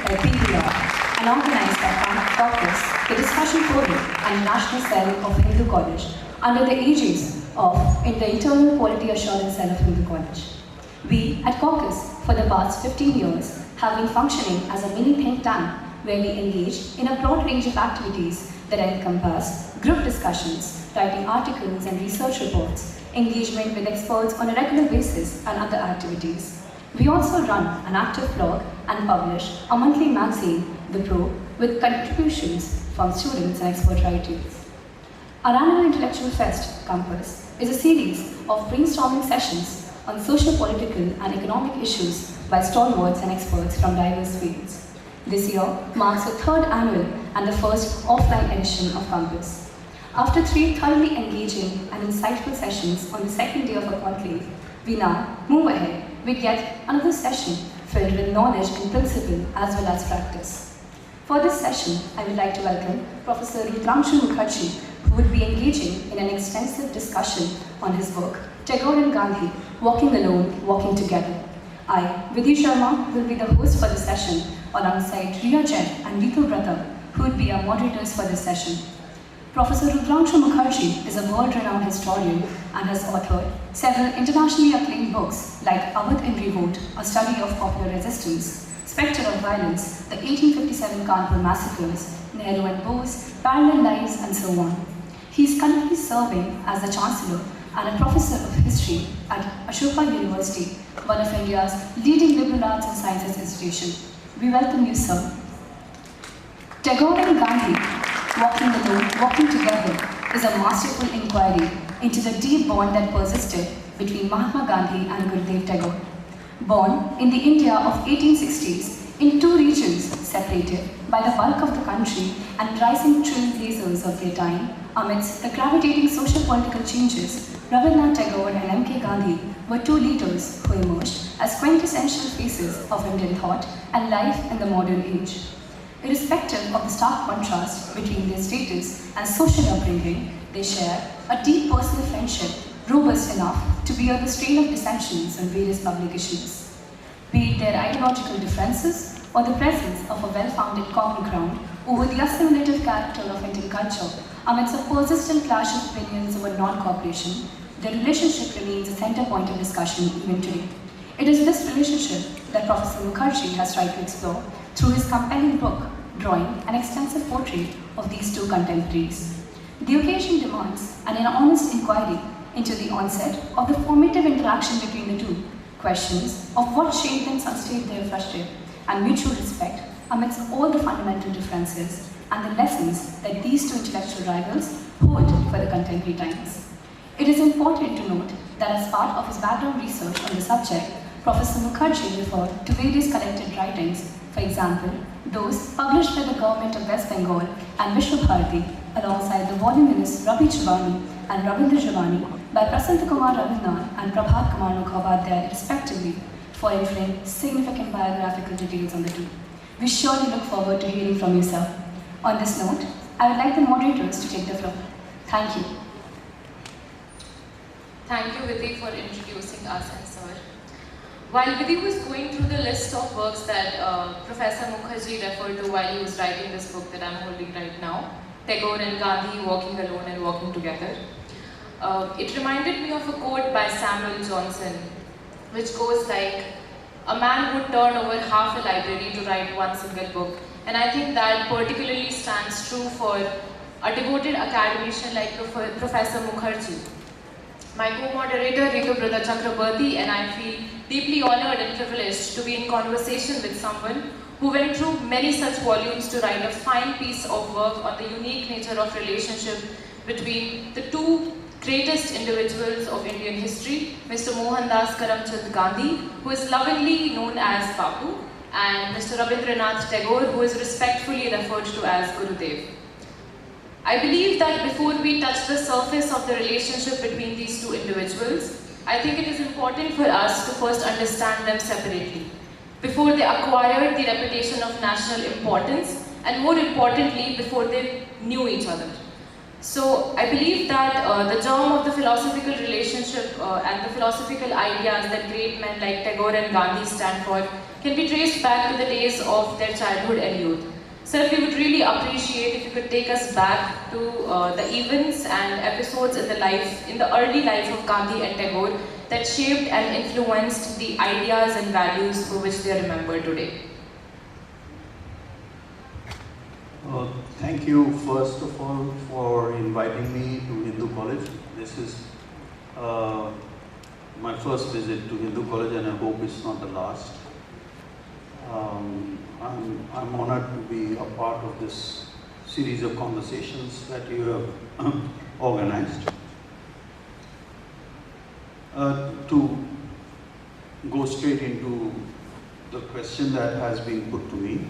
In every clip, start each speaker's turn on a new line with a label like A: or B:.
A: by PBR and organized by Caucus, the discussion forum and national cell of Hindu College under the aegis of the Internal Quality Assurance Cell of Hindu College. We at Caucus, for the past 15 years, have been functioning as a mini think tank where we engage in a broad range of activities that encompass group discussions, writing articles and research reports, engagement with experts on a regular basis, and other activities. We also run an active blog and publish a monthly magazine, The Pro, with contributions from students and expert writers. Our annual Intellectual Fest Campus is a series of brainstorming sessions on social, political, and economic issues by stalwarts and experts from diverse fields. This year marks the third annual and the first offline edition of Campus. After 3 thoroughly engaging and insightful sessions on the second day of our conclave, we now move ahead with yet another session filled with knowledge and principle as well as practice. For this session, I would like to welcome Professor Rudrangshu Mukherjee, who would be engaging in an extensive discussion on his book, Tagore and Gandhi, Walking Alone, Walking Together. I, Vidhi Sharma, will be the host for the session alongside Riya Jain and Ritu Brata, who would be our moderators for this session. Professor Rudrangshu Mukherjee is a world-renowned historian and has authored several internationally acclaimed books like Awadh in Revolt, A Study of Popular Resistance, Spectre of Violence, the 1857 Kanpur Massacres, Nehru and Bose, Parallel Lives, and so on. He is currently serving as the Chancellor and a Professor of History at Ashoka University, one of India's leading liberal arts and sciences institutions. We welcome you, sir. Tagore and Gandhi, Walking Alone, Walking Together, is a masterful inquiry into the deep bond that persisted between Mahatma Gandhi and Gurudev Tagore. Born in the India of 1860s, in 2 regions separated by the bulk of the country and rising trailblazers of their time, amidst the gravitating social-political changes, Rabindranath Tagore and M.K. Gandhi were 2 leaders who emerged as quintessential faces of Indian thought and life in the modern age. Irrespective of the stark contrast between their status and social upbringing, they share a deep personal friendship robust enough to bear the strain of dissensions on various public issues. Be it their ideological differences or the presence of a well-founded common ground over the assimilative character of Indian culture amidst a persistent clash of opinions over non-cooperation, their relationship remains a center point of discussion even today. It is this relationship that Professor Mukherjee has tried to explore through his compelling book, drawing an extensive portrait of these 2 contemporaries. The occasion demands an honest inquiry into the onset of the formative interaction between the 2, questions of what shaped and sustained their friendship and mutual respect amidst all the fundamental differences and the lessons that these 2 intellectual rivals hold for the contemporary times. It is important to note that as part of his background research on the subject, Professor Mukherjee referred to various collected writings, for example, those published by the government of West Bengal and Vishwabharati, alongside the voluminous Rabi Javani and Rabindra Javani by Prasanta Kumar Rabindranath and Prabhat Kumar Mukhopadhyay, respectively, for offering significant biographical details on the 2. We surely look forward to hearing from you, sir. On this note, I would like the moderators to take the floor. Thank you.
B: Thank you, Vidhi, for introducing us and sir. While Vidhi was going through the list of works that Professor Mukherjee referred to while he was writing this book that I'm holding right now, Tagore and Gandhi, Walking Alone and Walking Together, it reminded me of a quote by Samuel Johnson, which goes like, "A man would turn over half a library to write one single book." And I think that particularly stands true for a devoted academician like Professor Mukherjee. My co-moderator Ritu Brother Chakrabarti and I feel deeply honored and privileged to be in conversation with someone who went through many such volumes to write a fine piece of work on the unique nature of relationship between the 2 greatest individuals of Indian history, Mr. Mohandas Karamchand Gandhi, who is lovingly known as Bapu, and Mr. Rabindranath Tagore, who is respectfully referred to as Gurudev. I believe that before we touch the surface of the relationship between these 2 individuals, I think it is important for us to first understand them separately, before they acquired the reputation of national importance, and more importantly, before they knew each other. So I believe that the germ of the philosophical relationship and the philosophical ideas that great men like Tagore and Gandhi stand for can be traced back to the days of their childhood and youth. Sir, we would really appreciate if you could take us back to the events and episodes in the early life of Gandhi and Tagore that shaped and influenced the ideas and values for which they are remembered today.
C: Thank you, first of all, for inviting me to Hindu College. This is my first visit to Hindu College, and I hope it's not the last. I'm honored to be a part of this series of conversations that you have organized. To go straight into the question that has been put to me.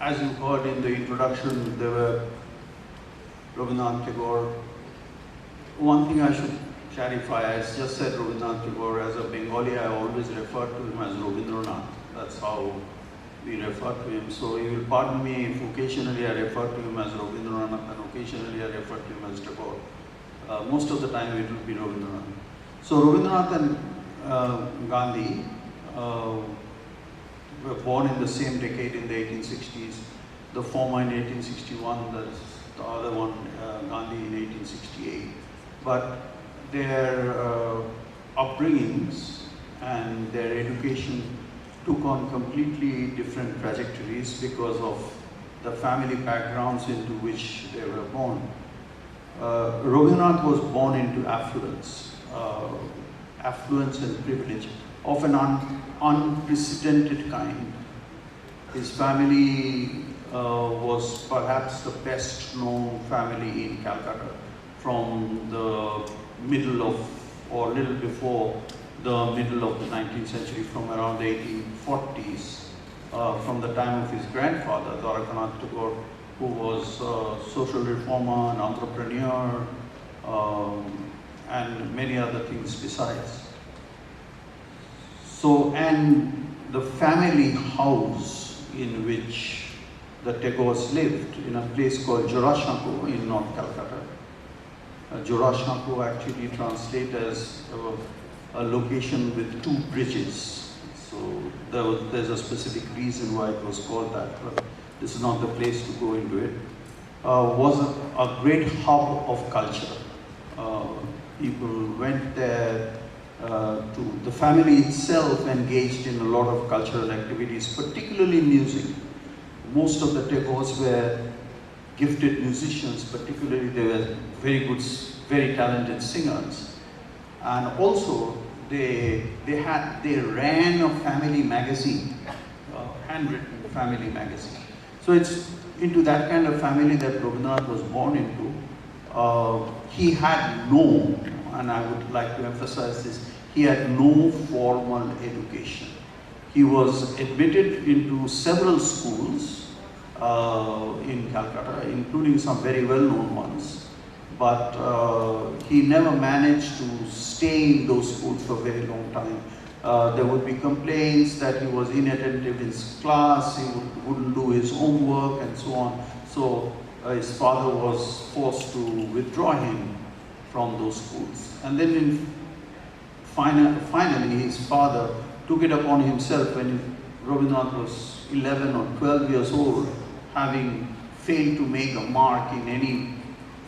C: As you heard in the introduction, there were Rabindranath Tagore. One thing I should clarify, I just said Rabindranath Tagore. As a Bengali, I always refer to him as Rabindranath. That's how we refer to him. So you will pardon me if occasionally I refer to him as Rabindranath and occasionally I refer to him as Tagore. Most of the time it will be Rabindranath. So Rabindranath and Gandhi were born in the same decade in the 1860s. The former in 1861, the other one, Gandhi, in 1868. But their upbringings and their education took on completely different trajectories because of the family backgrounds into which they were born. Rabindranath was born into affluence and privilege of an unprecedented kind. His family was perhaps the best known family in Calcutta from the middle of, or little before the middle of the 19th century, from around the 1840s, from the time of his grandfather, Rudrangshu Tagore, who was a social reformer, an entrepreneur, and many other things besides. So, and the family house in which the Tagores lived, in a place called Jorashanko in North Calcutta. Jorashanko actually translates as a location with two bridges. So there's a specific reason why it was called that, but this is not the place to go into it. Was a great hub of culture. People went there to, the family itself engaged in a lot of cultural activities, particularly music. Most of the Tagores were gifted musicians, particularly they were very good, very talented singers. And also they ran a family magazine, handwritten family magazine. So it's into that kind of family that Rabindranath was born into. He had no, and I would like to emphasize this, he had no formal education. He was admitted into several schools in Calcutta, including some very well-known ones, but he never managed to stay in those schools for a very long time. There would be complaints that he was inattentive in class, he wouldn't do his homework and so on. So his father was forced to withdraw him from those schools. And then finally his father took it upon himself when Rabindranath was 11 or 12 years old, having failed to make a mark in any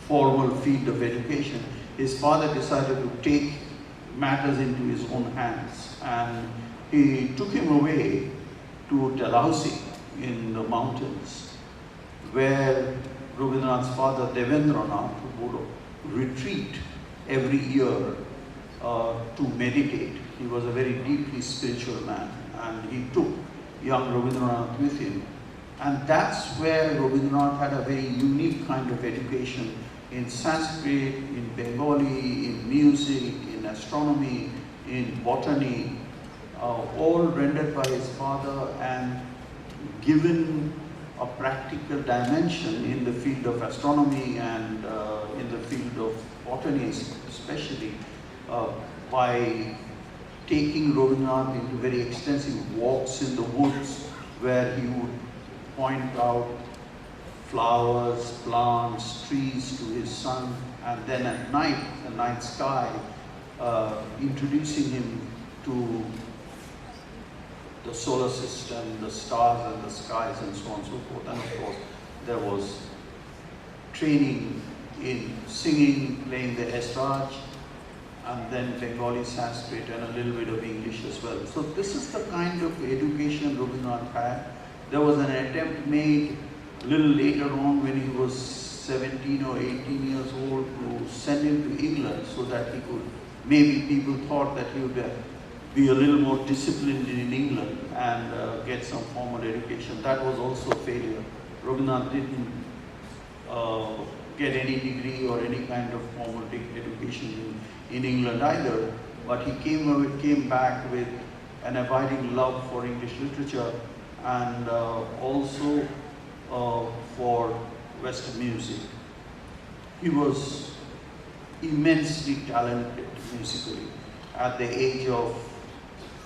C: formal field of education. His father decided to take matters into his own hands, and he took him away to Dalhousie in the mountains, where Rabindranath's father Devendranath would retreat every year to meditate. He was a very deeply spiritual man, and he took young Rabindranath with him. And that's where Rabindranath had a very unique kind of education in Sanskrit, in Bengali, in music, in astronomy, in botany, all rendered by his father and given a practical dimension in the field of astronomy and in the field of botany especially, by taking Rabindranath into very extensive walks in the woods where he would point out flowers, plants, trees to his son, and then at night, the night sky, introducing him to the solar system, the stars and the skies and so on and so forth. And of course, there was training in singing, playing the estrage, and then Bengali Sanskrit and a little bit of English as well. So this is the kind of education Rabindranath had. There was an attempt made a little later on when he was 17 or 18 years old to send him to England so that he could, maybe people thought that he would be a little more disciplined in England and get some formal education. That was also a failure. Rabindranath didn't get any degree or any kind of formal education in England either, but he came back with an abiding love for English literature and also for Western music. He was immensely talented musically. At the age of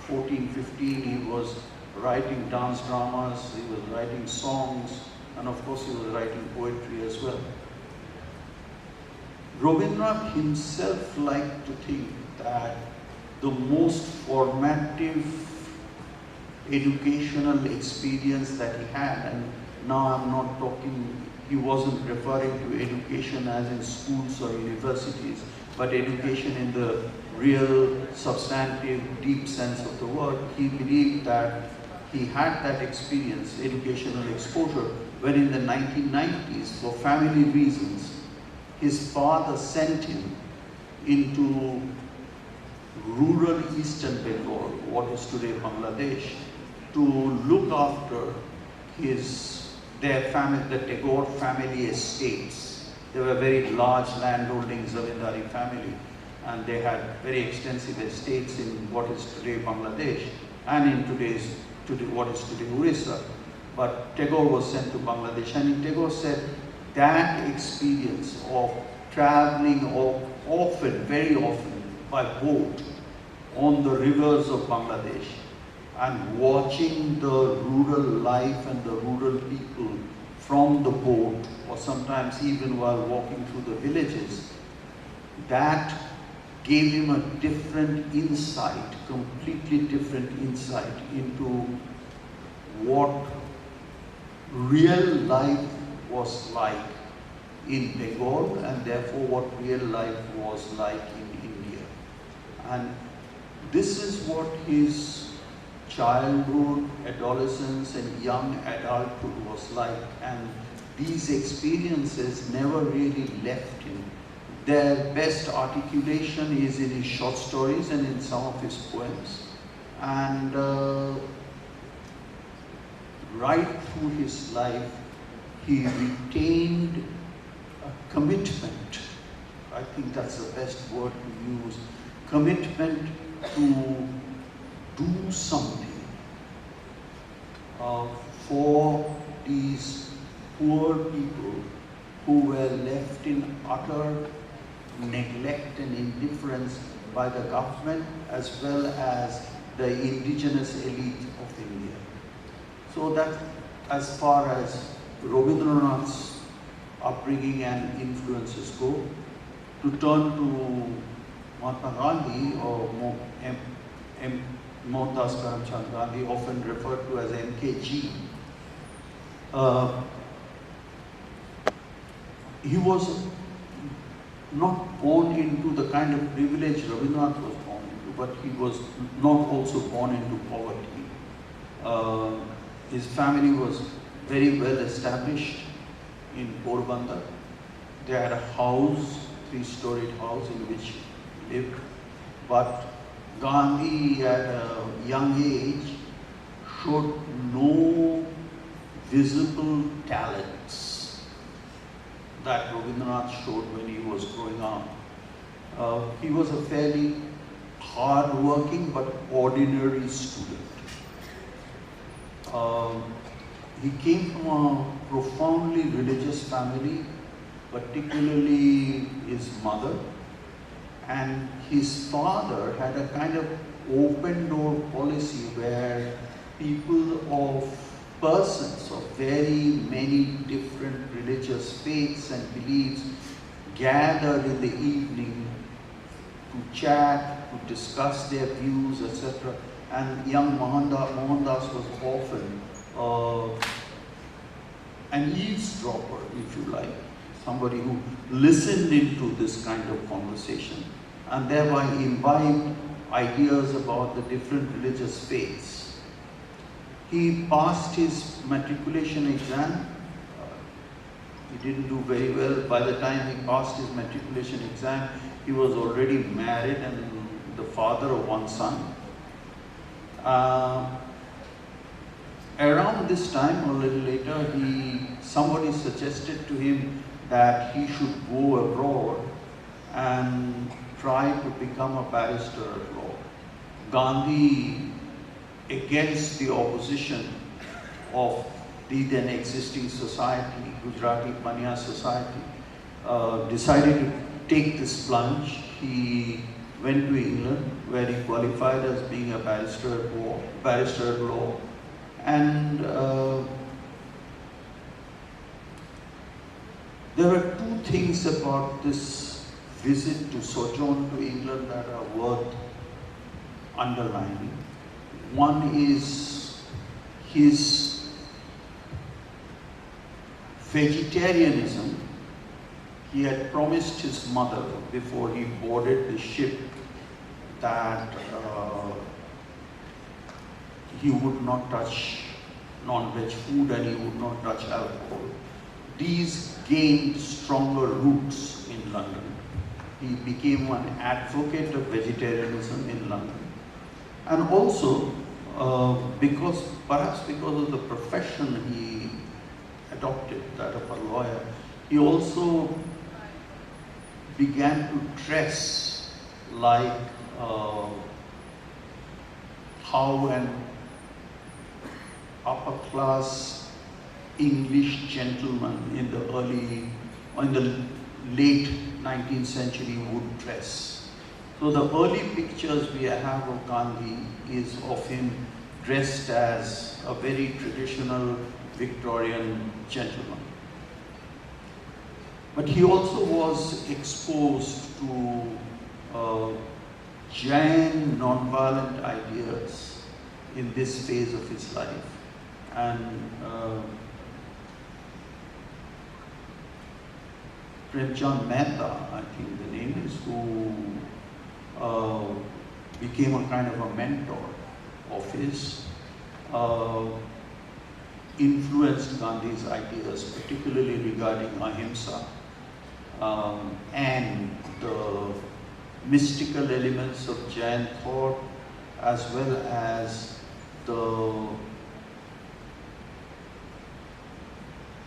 C: 14, 15, he was writing dance dramas, he was writing songs, and of course he was writing poetry as well. Rabindranath himself liked to think that the most formative educational experience that he had, and now I'm not talking, he wasn't referring to education as in schools or universities, but education in the real, substantive, deep sense of the word. He believed that he had that experience, educational exposure, when in the 1990s, for family reasons, his father sent him into rural eastern Bengal, what is today Bangladesh, to look after their family, the Tagore family estates. They were very large landholding Zamindari family, and they had very extensive estates in what is today Bangladesh and in what is today Orissa. But Tagore was sent to Bangladesh, and Tagore said that experience of traveling very often by boat on the rivers of Bangladesh and watching the rural life and the rural people from the boat, or sometimes even while walking through the villages, that gave him a different insight, completely different insight into what real life was like in Bengal, and therefore what real life was like in India. And this is what his childhood, adolescence and young adulthood was like, and these experiences never really left him. Their best articulation is in his short stories and in some of his poems. And right through his life, he retained a commitment. I think that's the best word to use. Commitment to do something for these poor people who were left in utter neglect and indifference by the government as well as the indigenous elite of India. So that, as far as Rabindranath's upbringing and influences go, to turn to Mahatma Gandhi, or Mohandas Karamchand Gandhi, often referred to as MKG. He was not born into the kind of privilege Rabindranath was born into, but he was not also born into poverty. His family was very well established in Porbandar. They had a house, 3-storied house in which he lived, but Gandhi at a young age showed no visible talents that Rabindranath showed when he was growing up. He was a fairly hard-working but ordinary student. He came from a profoundly religious family, particularly his mother, and his father had a kind of open door policy where persons of very many different religious faiths and beliefs gathered in the evening to chat, to discuss their views, etc. and young Mohandas was often an eavesdropper, if you like, somebody who listened into this kind of conversation and thereby imbibed ideas about the different religious faiths. He passed his matriculation exam. He didn't do very well. By the time he passed his matriculation exam, he was already married and the father of one son. Around this time, or a little later, somebody suggested to him that he should go abroad and try to become a barrister at law. Gandhi, against the opposition of the then existing society, Gujarati Panya society, decided to take this plunge. He went to England, where he qualified as being a barrister at law. And there are two things about this visit to sojourn to England that are worth underlining. One is his vegetarianism. He had promised his mother before he boarded the ship that he would not touch non-veg food and he would not touch alcohol. These gained stronger roots in London. He became an advocate of vegetarianism in London. And also, perhaps because of the profession he adopted, that of a lawyer, he also began to dress like how an upper class English gentleman in the late 19th century would dress. So the early pictures we have of Gandhi is of him dressed as a very traditional Victorian gentleman. But he also was exposed to Jain non-violent ideas in this phase of his life. And Premchand Mehta, I think the name is, who became a kind of a mentor of his, influenced Gandhi's ideas, particularly regarding ahimsa and the mystical elements of Jain thought, as well as the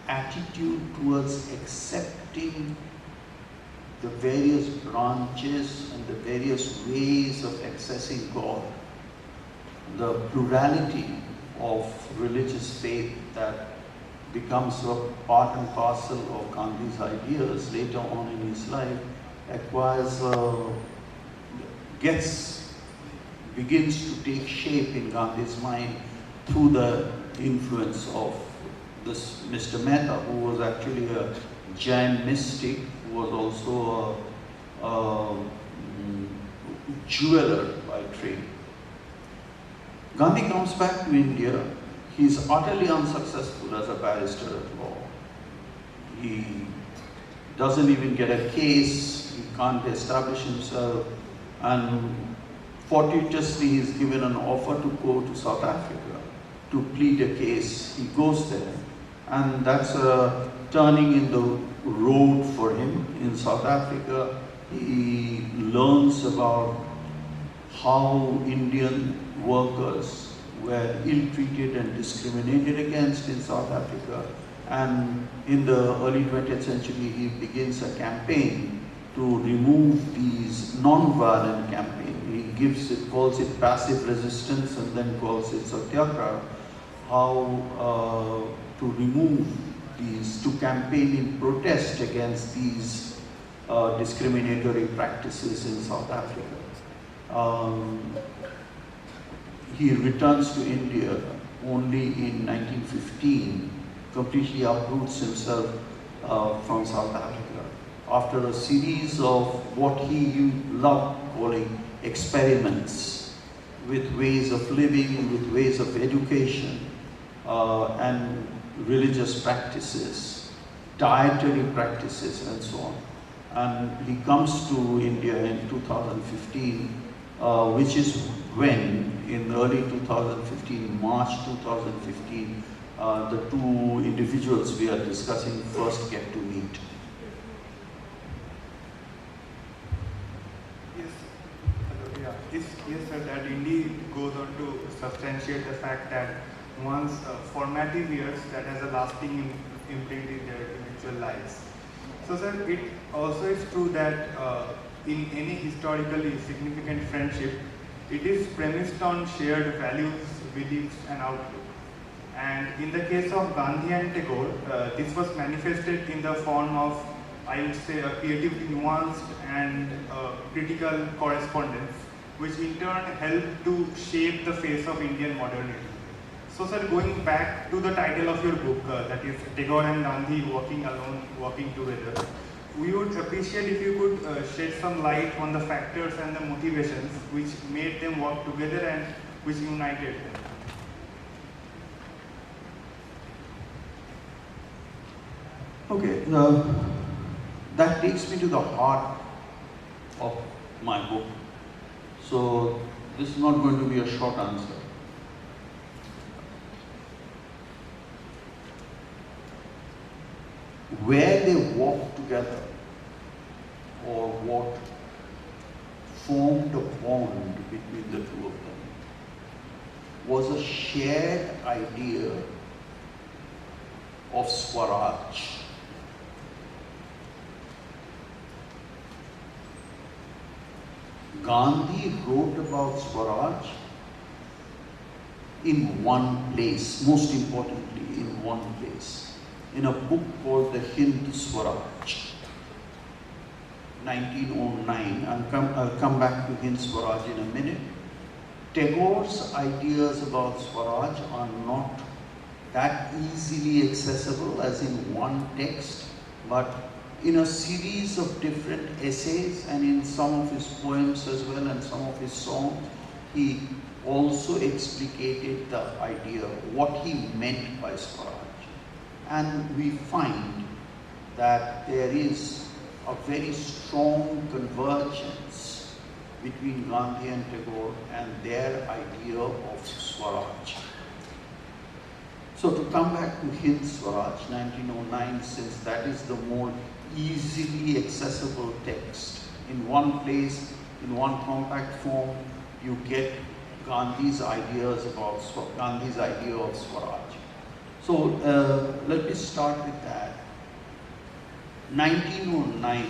C: attitude towards accepting the various branches and the various ways of accessing God, the plurality of religious faith that becomes a part and parcel of Gandhi's ideas later on in his life, begins to take shape in Gandhi's mind through the influence of this Mr. Mehta, who was actually a Jain mystic, who was also a jeweler by trade. Gandhi comes back to India. He is utterly unsuccessful as a barrister at law. He doesn't even get a case, he can't establish himself, and fortuitously he is given an offer to go to South Africa to plead a case. He goes there, and that's a turning in the road for him. In South Africa, he learns about how Indian workers were ill-treated and discriminated against in South Africa. And in the early 20th century, he begins a campaign to remove these non-violent campaign. He calls it passive resistance, and then calls it satyagraha, how to remove these, to campaign in protest against these discriminatory practices in South Africa. He returns to India only in 1915, completely uproots himself from South Africa after a series of what he loved calling experiments with ways of living, with ways of education, and religious practices, dietary practices, and so on. And he comes to India in 2015, which is when, in early 2015, March 2015, the two individuals we are discussing first get to meet.
D: Yes, sir, that indeed goes on to substantiate the fact that one's formative years that has a lasting imprint in their individual lives. So, sir, it also is true that in any historically significant friendship, it is premised on shared values, beliefs, and outlook. And in the case of Gandhi and Tagore, this was manifested in the form of, I would say, a creatively nuanced and critical correspondence, which in turn helped to shape the face of Indian modernity. So, sir, going back to the title of your book, that is Tagore and Gandhi Walking Alone, Walking Together, we would appreciate if you could shed some light on the factors and the motivations which made them walk together and which united them.
C: Okay, that takes me to the heart of my book. So this is not going to be a short answer. Where they walked together, or what formed a bond between the two of them, was a shared idea of Swaraj. Gandhi wrote about Swaraj in one place, most importantly in one place, in a book called The Hind Swaraj, 1909. I'll come back to Hind Swaraj in a minute. Tagore's ideas about Swaraj are not that easily accessible as in one text, but in a series of different essays and in some of his poems as well and some of his songs, he also explicated the idea, what he meant by Swaraj. And we find that there is a very strong convergence between Gandhi and Tagore and their idea of Swaraj. So to come back to Hind Swaraj, 1909, since that is the more easily accessible text. In one place, in one compact form, you get Gandhi's ideas about Gandhi's idea of Swaraj. So let me start with that. 1909,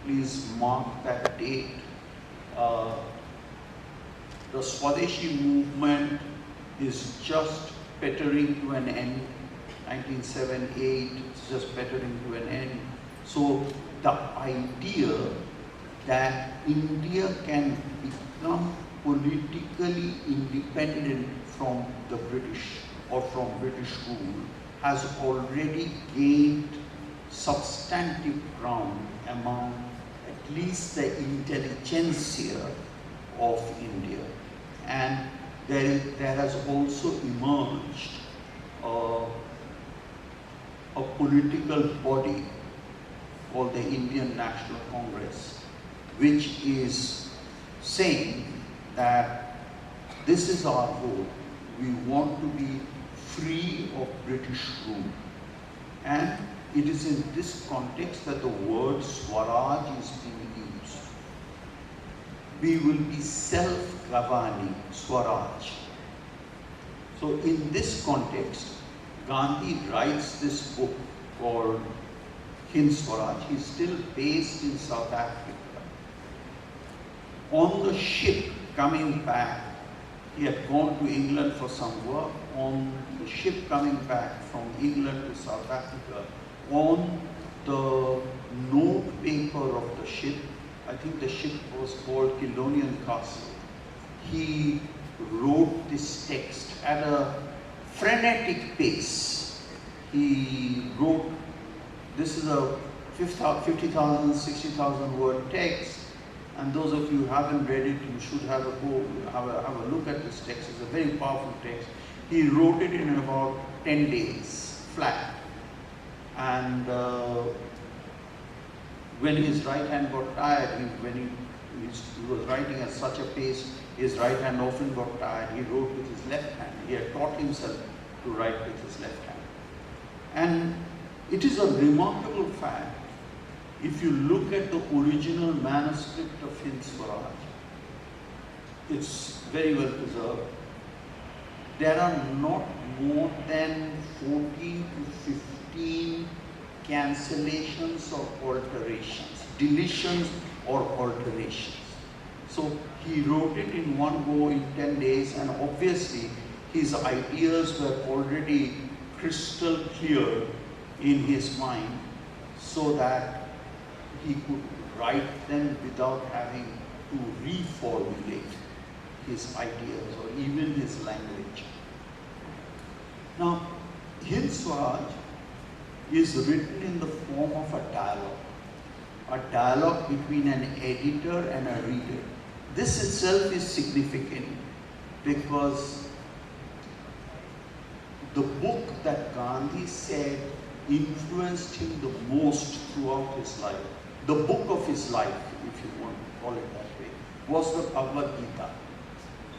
C: please mark that date. The Swadeshi movement is just petering to an end. 1978, it's just petering to an end. So the idea that India can become politically independent from the British or from British rule has already gained substantive ground among at least the intelligentsia of India. And there has also emerged a political body called the Indian National Congress, which is saying that this is our goal. We want to be free of British rule. And it is in this context that the word Swaraj is being used. We will be self-governing, Swaraj. So in this context, Gandhi writes this book called Hind Swaraj. He's still based in South Africa. On the ship coming back, he had gone to England for some work. On the ship coming back from England to South Africa, on the note paper of the ship, I think the ship was called Kilonian Castle, he wrote this text at a frenetic pace. He wrote, this is a 50,000, 60,000 word text. And those of you who haven't read it, you should have a look at this text. It's a very powerful text. He wrote it in about 10 days, flat. And when his right hand got tired, when he was writing at such a pace, his right hand often got tired. He wrote with his left hand. He had taught himself to write with his left hand. And it is a remarkable fact. If you look at the original manuscript of Hind Swaraj, it's very well preserved. There are not more than 14 to 15 cancellations or alterations, deletions or alterations. So he wrote it in one go in 10 days, and obviously his ideas were already crystal clear in his mind, so that he could write them without having to reformulate his ideas or even his language. Now, Hind Swaraj is written in the form of a dialogue between an editor and a reader. This itself is significant because the book that Gandhi said influenced him the most throughout his life, the book of his life, if you want to call it that way, was the Bhagavad Gita.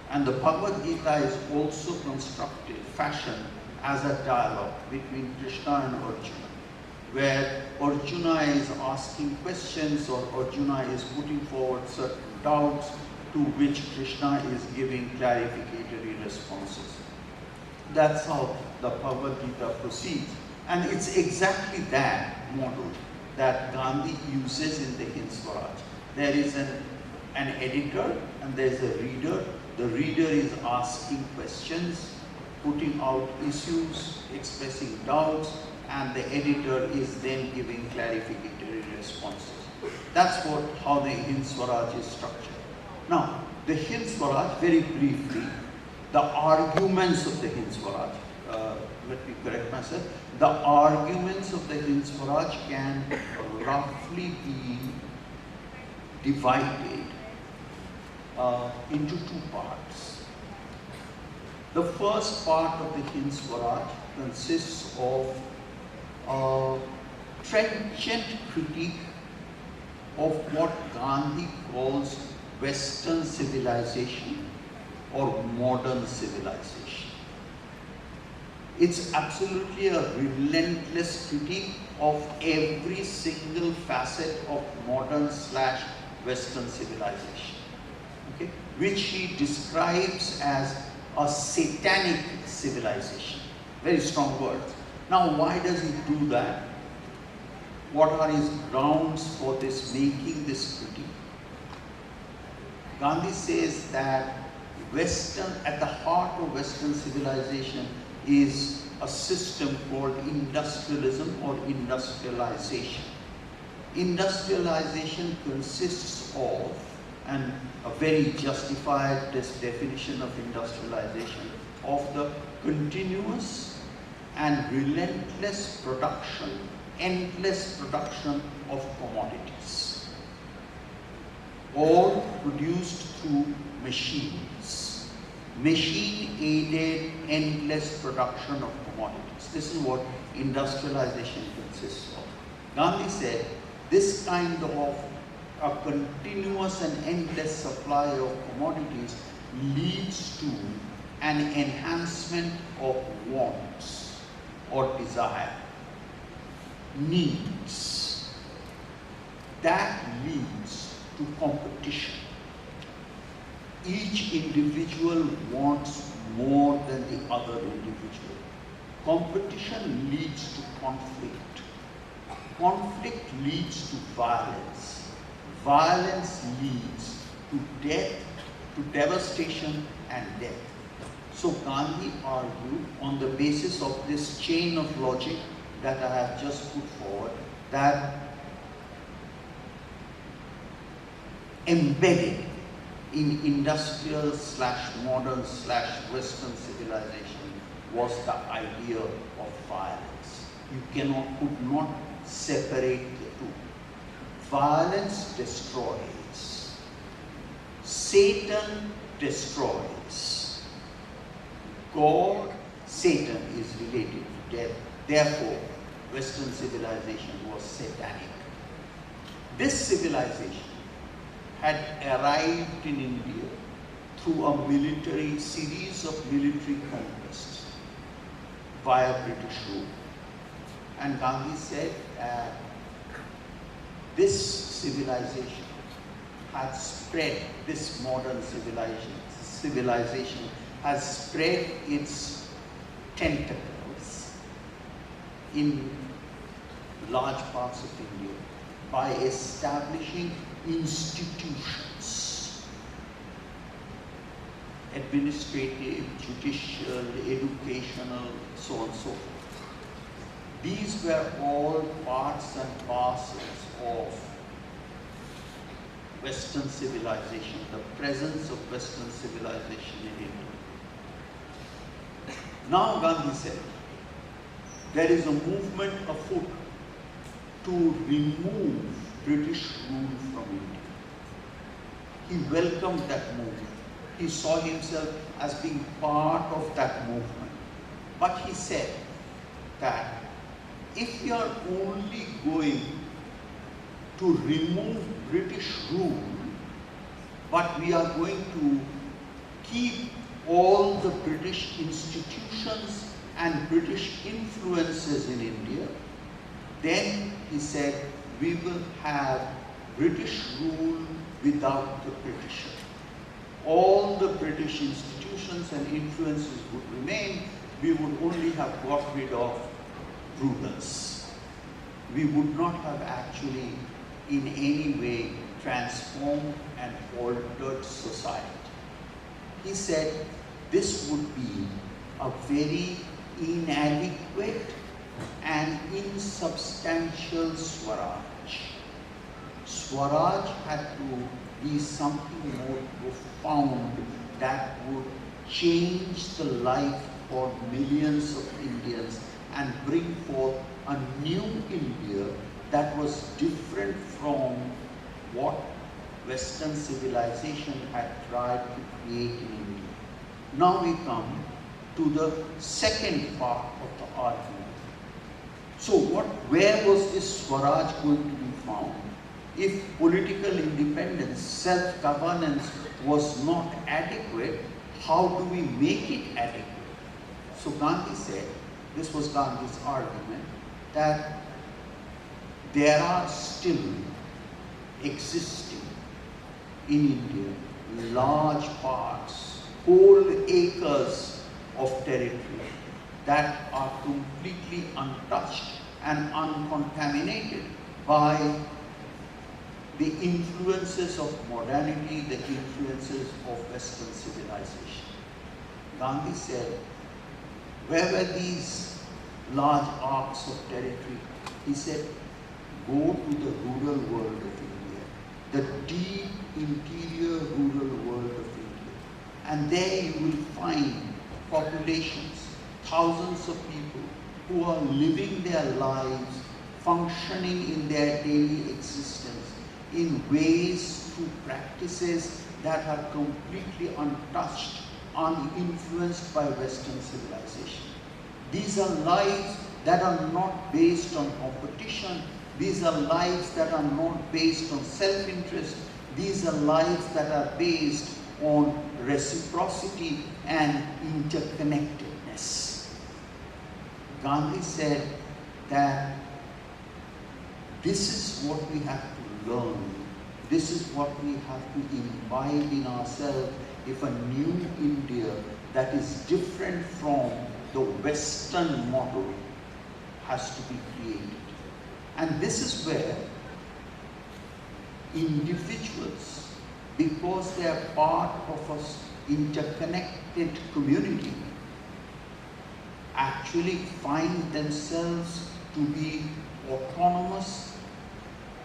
C: And the Bhagavad Gita is also constructed, fashioned as a dialogue between Krishna and Arjuna, where Arjuna is asking questions or Arjuna is putting forward certain doubts to which Krishna is giving clarificatory responses. That's how the Bhagavad Gita proceeds. And it's exactly that model that Gandhi uses in the Hind Swaraj. There is an editor and there is a reader. The reader is asking questions, putting out issues, expressing doubts, and the editor is then giving clarificatory responses. That's how the Hind Swaraj is structured. Now, the Hind Swaraj, very briefly, the arguments of the Hind Swaraj, let me correct myself, the arguments of the Hind Swaraj can roughly be divided into two parts. The first part of the Hind Swaraj consists of a trenchant critique of what Gandhi calls Western civilization or modern civilization. It's absolutely a relentless critique of every single facet of modern/Western civilization, okay, which he describes as a satanic civilization. Very strong words. Now, why does he do that? What are his grounds for making this critique? Gandhi says that at the heart of Western civilization is a system called industrialism or industrialization. Industrialization consists of, and a very justified definition of industrialization, of the continuous and relentless production, endless production of commodities, all produced through machines. Machine-aided, endless production of commodities. This is what industrialization consists of. Gandhi said this kind of a continuous and endless supply of commodities leads to an enhancement of wants or desire, needs. That leads to competition. Each individual wants more than the other individual. Competition leads to conflict. Conflict leads to violence. Violence leads to death, to devastation and death. So Gandhi argued on the basis of this chain of logic that I have just put forward, that embedded in industrial/modern/Western civilization was the idea of violence. You could not separate the two. Violence destroys. Satan destroys. God, Satan is related to death. Therefore, Western civilization was satanic. This civilization had arrived in India through a series of military conquests via British rule. And Gandhi said this civilization had spread, this modern civilization has spread its tentacles in large parts of India by establishing institutions, administrative, judicial, educational, so on and so forth. These were all parts and parcels of Western civilization, the presence of Western civilization in India. Now Gandhi said, there is a movement afoot to remove British rule from India. He welcomed that movement. He saw himself as being part of that movement. But he said that if we are only going to remove British rule, but we are going to keep all the British institutions and British influences in India, then he said we will have British rule without the Britisher. All the British institutions and influences would remain. We would only have got rid of prudence. We would not have actually in any way transformed and altered society. He said this would be a very inadequate and insubstantial Swaraj. Swaraj had to be something more profound that would change the life for millions of Indians and bring forth a new India that was different from what Western civilization had tried to create in India. Now we come to the second part of the argument. So where was this Swaraj going to be found? If political independence, self-governance was not adequate, how do we make it adequate? So Gandhi said, this was Gandhi's argument, that there are still existing in India large parts, whole acres of territory that are completely untouched and uncontaminated by the influences of modernity, the influences of Western civilization. Gandhi said, where were these large arcs of territory? He said, go to the rural world of India, the deep interior rural world of India. And there you will find populations, thousands of people who are living their lives, functioning in their daily existence in ways, through practices that are completely untouched, uninfluenced by Western civilization. These are lives that are not based on competition. These are lives that are not based on self-interest. These are lives that are based on reciprocity and interconnectedness. Gandhi said that this is what we have to learn. This is what we have to imbibe in ourselves if a new India that is different from the Western model has to be created. And this is where individuals, because they are part of an interconnected community, actually find themselves to be autonomous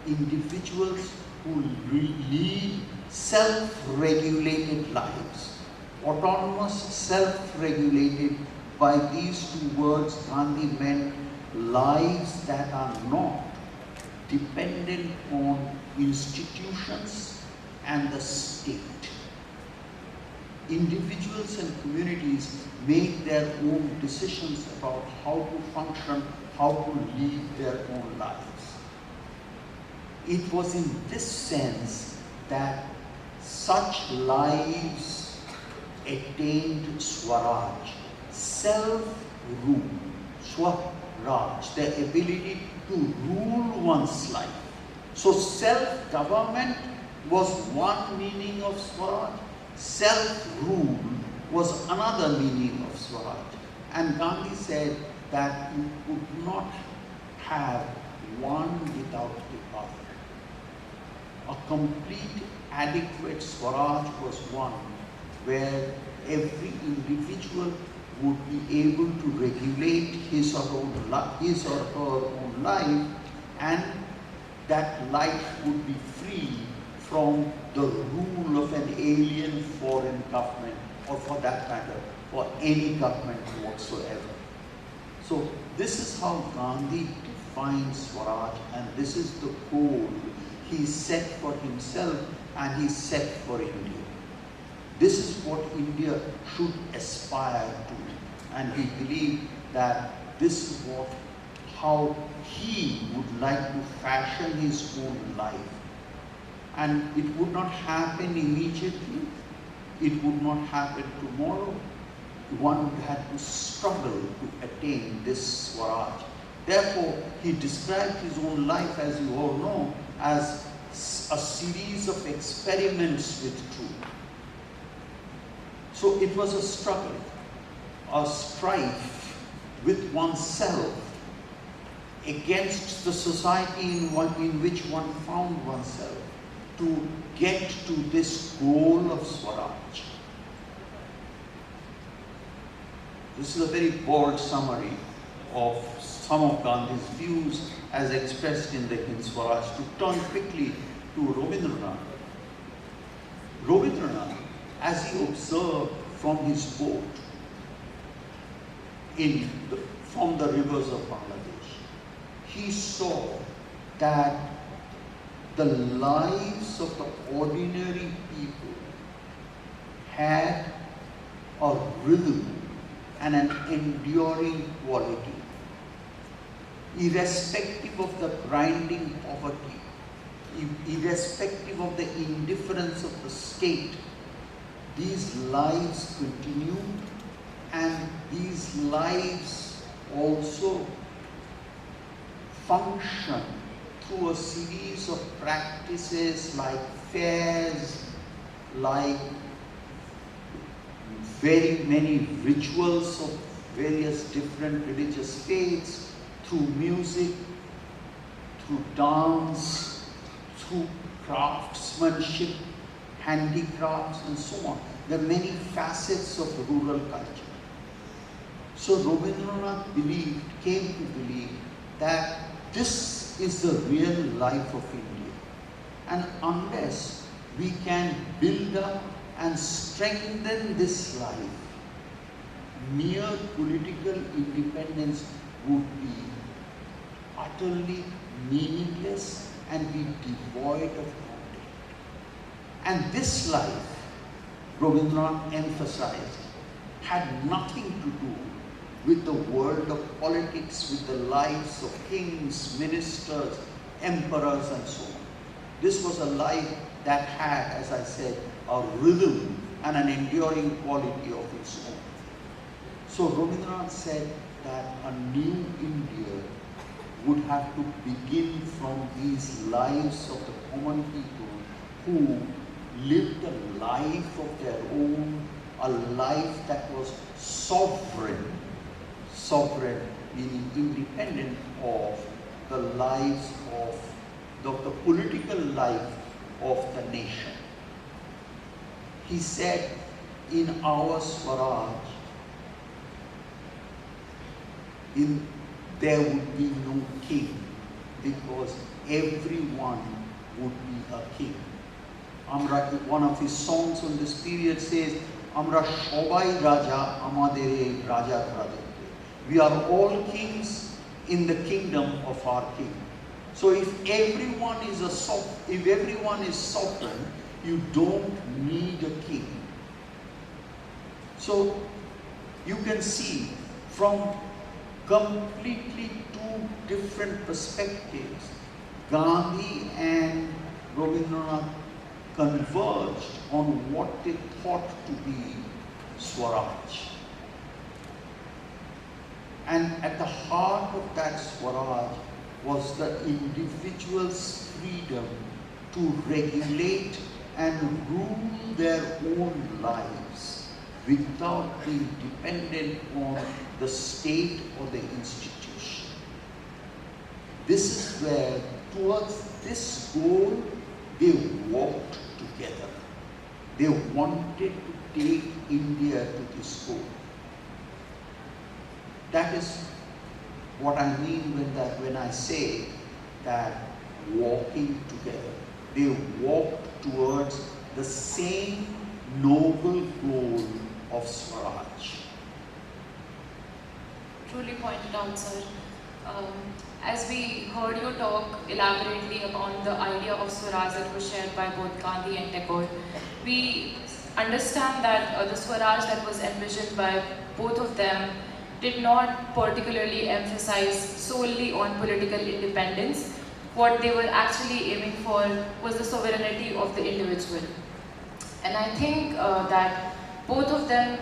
C: individuals who lead self-regulated lives. Autonomous, self-regulated, by these two words Gandhi meant lives that are not dependent on institutions and the state. individuals and communities make their own decisions about how to function, how to lead their own lives. It was in this sense that such lives attained Swaraj, self-rule, Swaraj, the ability to rule one's life. So self-government was one meaning of Swaraj, self-rule was another meaning of Swaraj. And Gandhi said that you could not have one without the other. A complete, adequate Swaraj was one where every individual would be able to regulate his or her own life, and that life would be free from the rule of an alien foreign government, or for that matter, for any government whatsoever. So this is how Gandhi defines Swaraj, and this is the goal he set for himself and he set for India. This is what India should aspire to, and he believed that this is how he would like to fashion his own life. And it would not happen immediately, it would not happen tomorrow. One had to struggle to attain this Swaraj. Therefore, he described his own life, as you all know, as a series of experiments with truth. So it was a struggle, a strife with oneself against the society in which one found oneself to get to this goal of Swaraj. This is a very broad summary of some of Gandhi's views as expressed in the Hind Swaraj. To turn quickly to Rabindranath. Rabindranath, as he observed from his boat from the rivers of Bangladesh, he saw that the lives of the ordinary people had a rhythm and an enduring quality, irrespective of the grinding poverty, irrespective of the indifference of the state. These lives continue, and these lives also function through a series of practices like fairs, like very many rituals of various different religious faiths, through music, through dance, through craftsmanship, handicrafts, and so on. There are many facets of rural culture. So Rabindranath came to believe that this is the real life of India. And unless we can build up and strengthen this life, mere political independence would be utterly meaningless and be devoid of content. And this life, Rabindranath emphasized, had nothing to do with the world of politics, with the lives of kings, ministers, emperors, and so on. This was a life that had, as I said, a rhythm and an enduring quality of its own. So Rabindranath said that a new India would have to begin from these lives of the common people who lived a life of their own, a life that was sovereign meaning independent of the lives of the political life of the nation. He said, in our Swaraj, there would be no king, because everyone would be a king. One of his songs on this period says, Amra shobai raja amadere raja raja. We are all kings in the kingdom of our king. So if everyone is sovereign, you don't need a king. So you can see from completely two different perspectives, Gandhi and Rabindranath converged on what they thought to be Swaraj. And at the heart of that Swaraj was the individual's freedom to regulate and rule their own lives without being dependent on the state or the institution. This is where, towards this goal, they walked together. They wanted to take India to this goal. That is what I mean when I say that walking together. They walked towards the same noble goal of Swaraj.
B: Truly pointed out, sir. As we heard you talk elaborately upon the idea of Swaraj that was shared by both Gandhi and Tagore, we understand that the Swaraj that was envisioned by both of them did not particularly emphasize solely on political independence. What they were actually aiming for was the sovereignty of the individual. And I think that both of them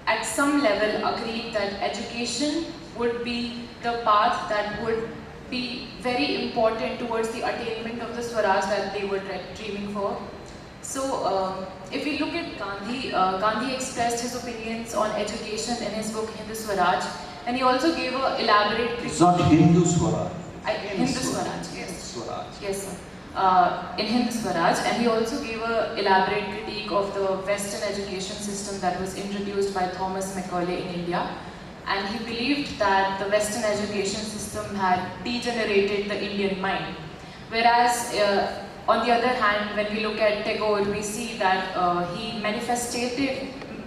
B: at some level agreed that education would be the path that would be very important towards the attainment of the Swaraj that they were dreaming for. So, if we look at Gandhi, Gandhi expressed his opinions on education in his book Hindu Swaraj, and he also gave an elaborate critique.
C: It's not Hindu Swaraj.
B: Hindu Swaraj, yes.
C: Swaraj.
B: Yes, sir. In Hindu Swaraj, and he also gave an elaborate critique of the Western education system that was introduced by Thomas Macaulay in India. And he believed that the Western education system had degenerated the Indian mind. Whereas, on the other hand, when we look at Tagore, we see that he manifested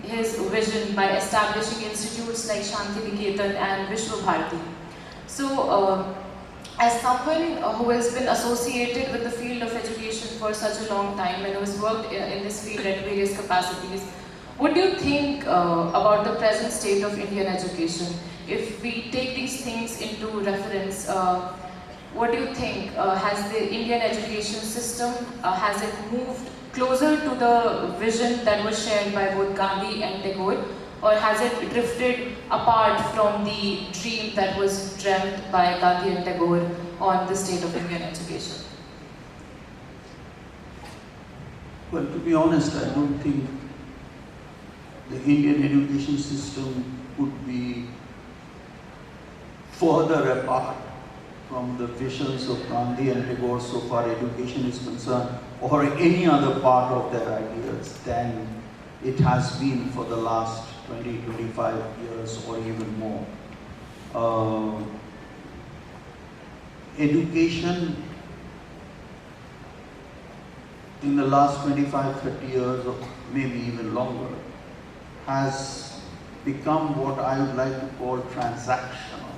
B: his vision by establishing institutes like Shantiniketan and Vishwa Bharati. So, as someone who has been associated with the field of education for such a long time and who has worked in this field at various capacities, what do you think about the present state of Indian education? If we take these things into reference, what do you think? Has the Indian education system, has it moved closer to the vision that was shared by both Gandhi and Tagore, or has it drifted apart from the dream that was dreamt by Gandhi and Tagore on the state of Indian education?
C: Well, to be honest, I don't think the Indian education system could be further apart from the visions of Gandhi and Tagore so far education is concerned, or any other part of their ideas than it has been for the last 20, 25 years or even more. Education in the last 25, 30 years or maybe even longer has become what I would like to call transactional.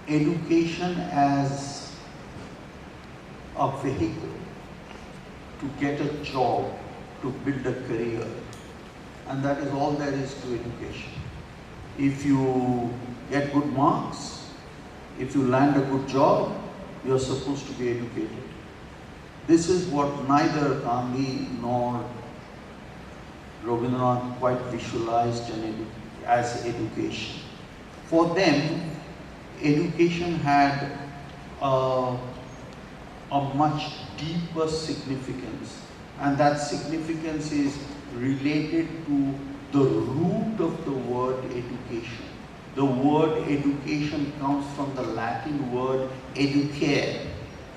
C: Education as a vehicle to get a job, to build a career. And that is all there is to education. If you get good marks, if you land a good job, you're supposed to be educated. This is what neither Gandhi nor Rabindranath quite visualized as education. For them, education had a much deeper significance, and that significance is related to the root of the word education. The word education comes from the Latin word educere,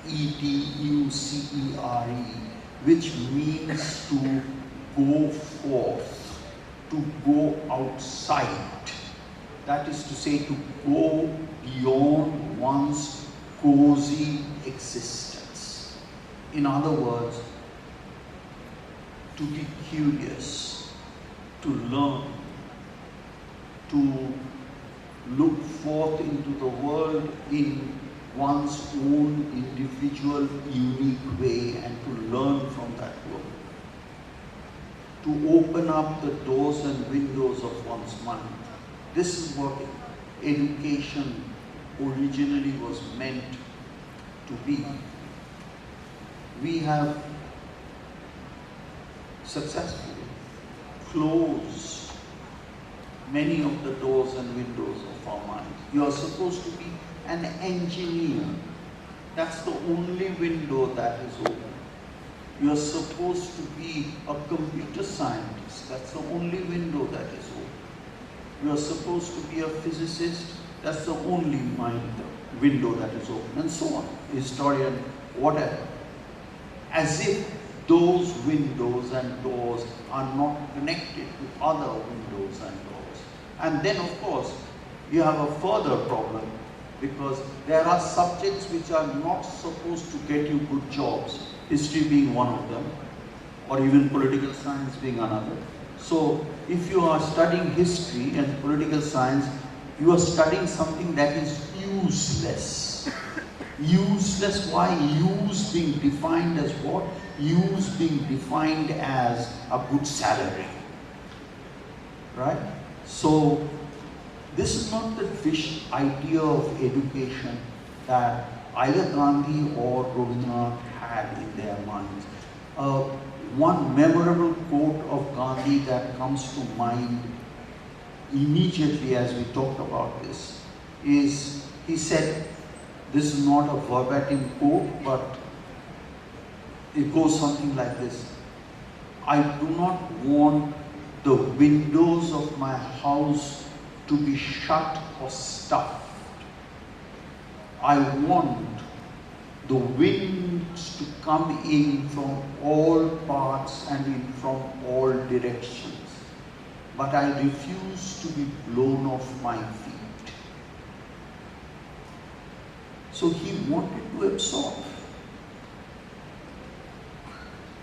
C: E-D-U-C-E-R-E, which means to go forth, to go outside. That is to say, to go beyond one's cozy existence. In other words, to be curious, to learn, to look forth into the world in one's own individual, unique way and to learn from that world. to open up the doors and windows of one's mind. This is what education originally was meant to be. We have successfully closed many of the doors and windows of our minds. You are supposed to be an engineer. That's the only window that is open. You are supposed to be a computer scientist. That's the only window that is open. You are supposed to be a physicist. That's the only window that is open, and so on. Historian, whatever. As if those windows and doors are not connected to other windows and doors. And then, of course, you have a further problem, because there are subjects which are not supposed to get you good jobs, history being one of them, or even political science being another. So if you are studying history and political science, you are studying something that is useless. Useless, why? Use being defined as what? Use being defined as a good salary. Right? So this is not the idea of education that either Gandhi or Rabindranath had in their minds. One memorable quote of Gandhi that comes to mind immediately as we talk about this is, he said, this is not a verbatim quote, but it goes something like this: I do not want the windows of my house to be shut or stuffed. I want the winds to come in from all parts and in from all directions, but I refuse to be blown off my feet. So he wanted to absorb.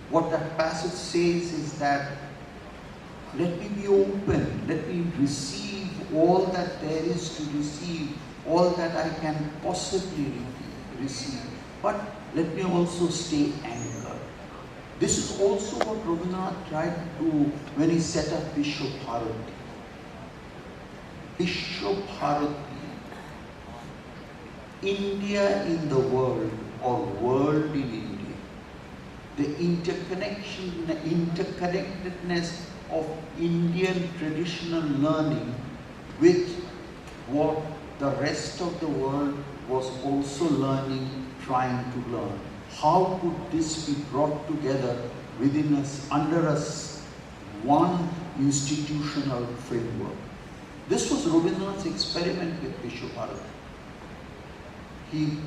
C: What that passage says is that, let me be open, let me receive all that there is to receive, all that I can possibly receive, but let me also stay anchored. This is also what Rabindranath tried to do when he set up Vishwa Bharati. Vishwa Bharati, India in the world, or world in India. The interconnectedness of Indian traditional learning with what the rest of the world was also learning, trying to learn. How could this be brought together within us, under us, one institutional framework? This was Rabindranath's experiment with Vishwa Bharati. He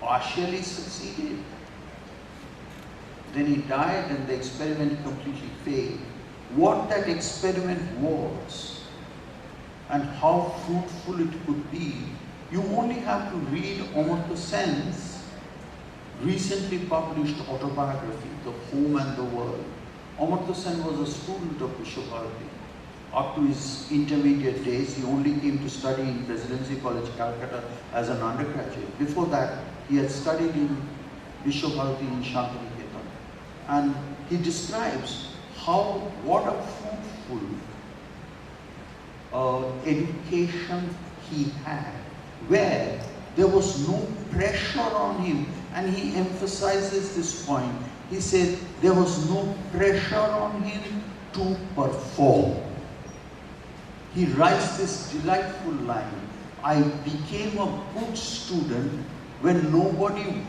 C: partially succeeded. Then he died and the experiment completely failed. What that experiment was and how fruitful it could be, you only have to read Amartya Sen's recently published autobiography, The Home and the World. Amartya Sen was a student of Vishwa Bharati. Up to his intermediate days, he only came to study in Presidency College, Calcutta as an undergraduate. Before that, he had studied in Vishwa Bharati in Shantiniketan. And he describes what a fruitful education he had, where there was no pressure on him. And he emphasizes this point. He said there was no pressure on him to perform. He writes this delightful line: I became a good student when nobody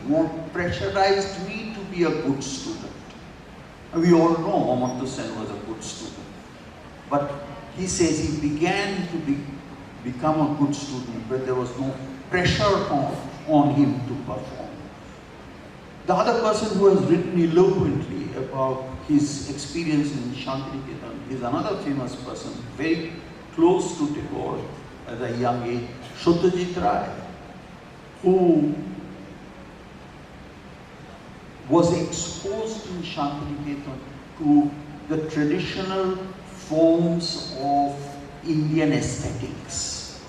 C: pressurized me to be a good student. We all know Amartya Sen was a good student. But he says he began to become a good student when there was no pressure on him to perform. The other person who has written eloquently about his experience in Shantiniketan is another famous person, very close to Tagore at a young age, Satyajit Ray, who was exposed in Shantiniketan to the traditional forms of Indian aesthetics,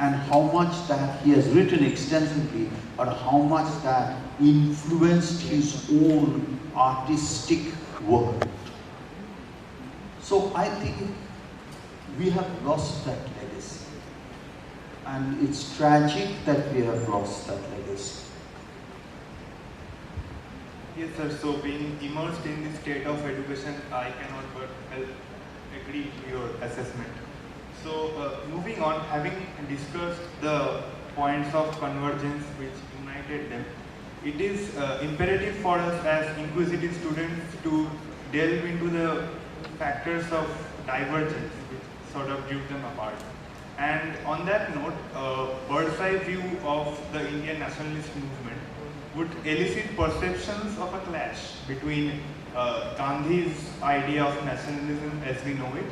C: and how much that he has written extensively, but how much that influenced his own artistic world. So I think we have lost that legacy. And it's tragic that we have lost that legacy.
D: Yes, sir. So being immersed in the state of education, I cannot but agree to your assessment. So moving on, having discussed the points of convergence which united them, it is imperative for us as inquisitive students to delve into the factors of divergence which sort of drew them apart. And on that note, a bird's eye view of the Indian nationalist movement would elicit perceptions of a clash between Gandhi's idea of nationalism as we know it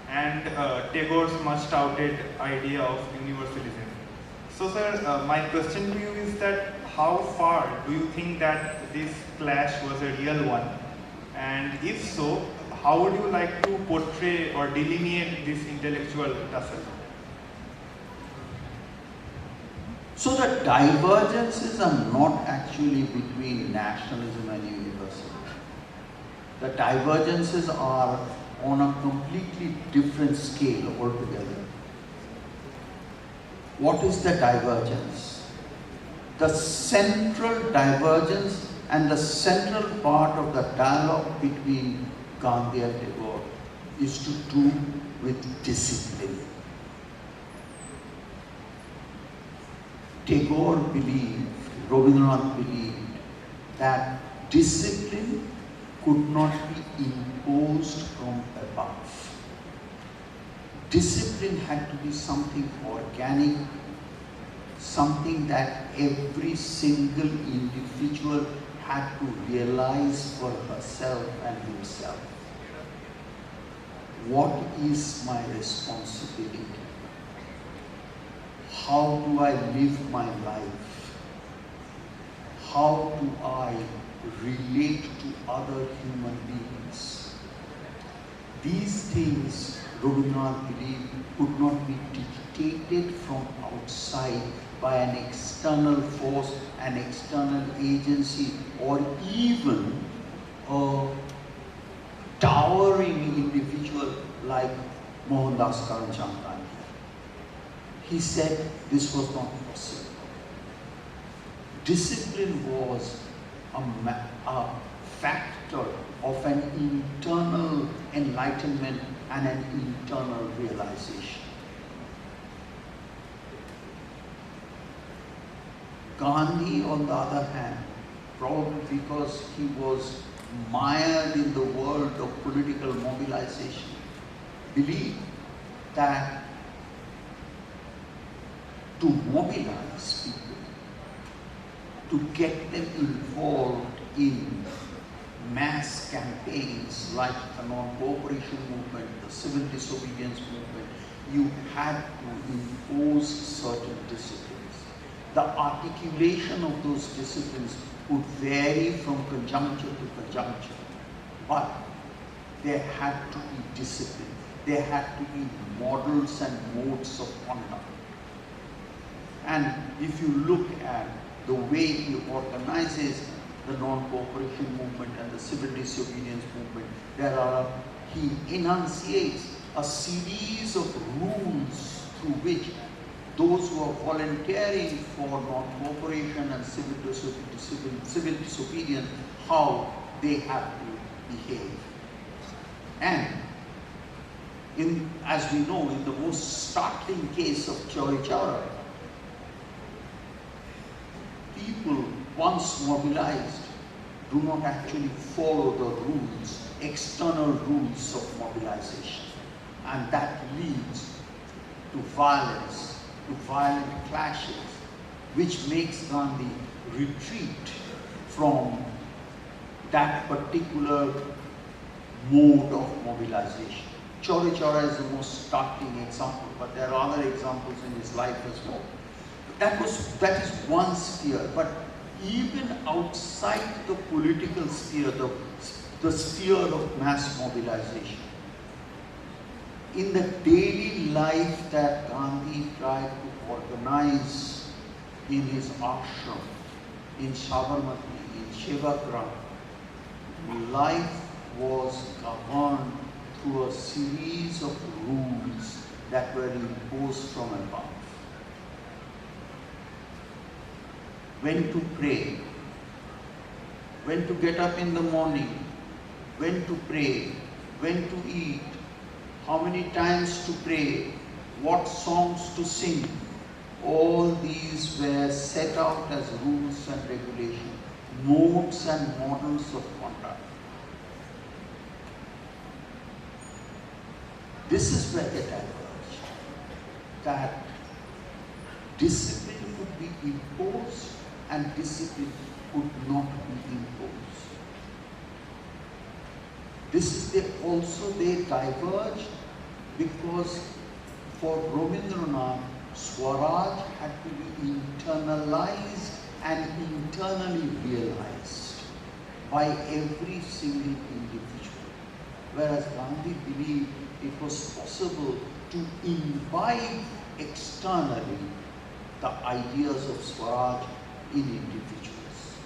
D: and Tagore's much touted idea of universalism. So sir, my question to you is that how far do you think that this clash was a real one? And if so, how would you like to portray or delineate this intellectual tussle?
C: So the divergences are not actually between nationalism and universalism. The divergences are on a completely different scale altogether. What is the divergence? The central divergence and the central part of the dialogue between Gandhi and Tagore is to do with discipline. Tagore believed, Rabindranath believed, that discipline could not be imposed from above. Discipline had to be something organic, something that every single individual had to realize for herself and himself. What is my responsibility? How do I live my life? How do I relate to other human beings? These things, Rabindranath believed, could not be dictated from outside by an external force, an external agency, or even a towering individual like Mohandas Karamchand Gandhi. He said this was not possible. Discipline was a factor of an internal enlightenment and an internal realization. Gandhi, on the other hand, probably because he was mired in the world of political mobilization, believed that to mobilize people, to get them involved in mass campaigns like the non-cooperation movement, the civil disobedience movement, you had to impose certain disciplines. The articulation of those disciplines would vary from conjuncture to conjuncture, but there had to be discipline. There had to be models and modes of conduct. And if you look at the way he organizes the non-cooperation movement and the civil disobedience movement, he enunciates a series of rules through which those who are volunteering for non-cooperation and civil disobedience, how they have to behave. And as we know, in the most startling case of Chauri Chaura, people once mobilized do not actually follow the rules, external rules of mobilization. And that leads to violence, to violent clashes, which makes Gandhi retreat from that particular mode of mobilization. Chauri Chaura is the most startling example, but there are other examples in his life as well. That is one sphere, but even outside the political sphere, the sphere of mass mobilization, in the daily life that Gandhi tried to organize in his ashram, in Sabarmati, in Sevagram, life was governed through a series of rules that were imposed from above. When to pray, when to get up in the morning, when to pray, when to eat, how many times to pray, what songs to sing. All these were set out as rules and regulations, modes and models of conduct. This is where they diverge, that discipline could be imposed and discipline could not be imposed. They diverged because for Rabindranath, Swaraj had to be internalized and internally realized by every single individual. Whereas Gandhi believed it was possible to imbibe externally the ideas of Swaraj in individuals.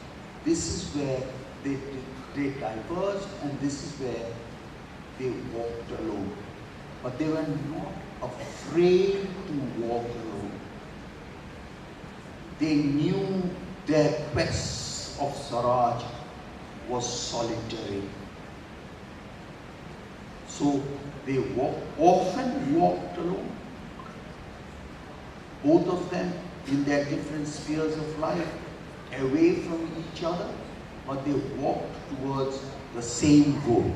C: This is where they diverged, and this is where they walked alone. But they were not afraid to walk alone. They knew their quest of Swaraj was solitary. So they often walked alone. Both of them in their different spheres of life, away from each other, but they walked towards the same goal.